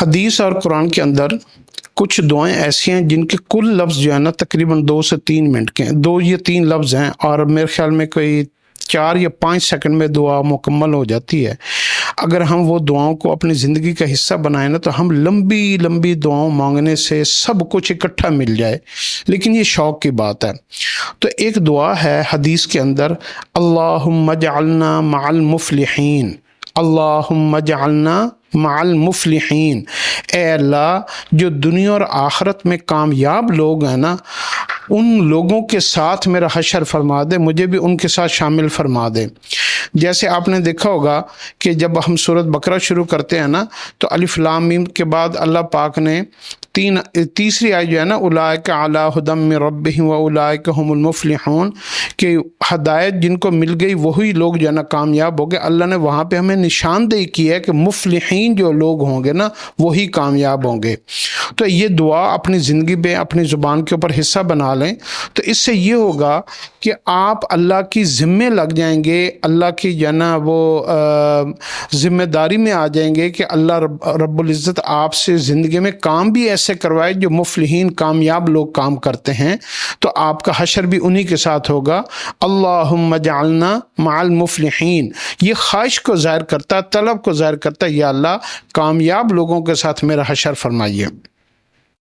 حدیث اور قرآن کے اندر کچھ دعائیں ایسی ہیں جن کے کل لفظ جو ہے نا تقریباً 2 سے 3 منٹ کے ہیں، 2 یا 3 لفظ ہیں، اور میرے خیال میں کوئی 4 یا 5 سیکنڈ میں دعا مکمل ہو جاتی ہے۔ اگر ہم وہ دعاؤں کو اپنی زندگی کا حصہ بنائیں نا تو ہم لمبی لمبی دعاؤں مانگنے سے سب کچھ اکٹھا مل جائے، لیکن یہ شوق کی بات ہے۔ تو ایک دعا ہے حدیث کے اندر، اللہم اجعلنا مع المفلحین، اللہم اجعلنا مع المفلحین، اے اللہ جو دنیا اور آخرت میں کامیاب لوگ ہیں نا ان لوگوں کے ساتھ میرا حشر فرما دے، مجھے بھی ان کے ساتھ شامل فرما دے۔ جیسے آپ نے دیکھا ہوگا کہ جب ہم سورۃ بقرہ شروع کرتے ہیں نا تو الف لام میم کے بعد اللہ پاک نے تیسری آیت جو ہے نا اولئک علی ھدی من ربہم واولئک ھم المفلحون، کہ ہدایت جن کو مل گئی وہی لوگ جو ہے نا کامیاب ہو گئے۔ اللہ نے وہاں پہ ہمیں نشاندہی کی ہے کہ مفلحین جو لوگ ہوں گے نا وہی کامیاب ہوں گے۔ تو یہ دعا اپنی زندگی میں اپنی زبان کے اوپر حصہ بنا لیں تو اس سے یہ ہوگا کہ آپ اللہ کی ذمے لگ جائیں گے، اللہ کی جو ہے نا وہ ذمہ داری میں آ جائیں گے کہ اللہ رب العزت آپ سے زندگی میں کام بھی ایسے کروائے جو مفلحین کامیاب لوگ کام کرتے ہیں، تو آپ کا حشر بھی انہی کے ساتھ ہوگا۔ اللہم اجعلنا مع المفلحین، یہ خواہش کو ظاہر کرتا ہے، طلب کو ظاہر کرتا ہے، یا اللہ کامیاب لوگوں کے ساتھ میرا حشر فرمائیے۔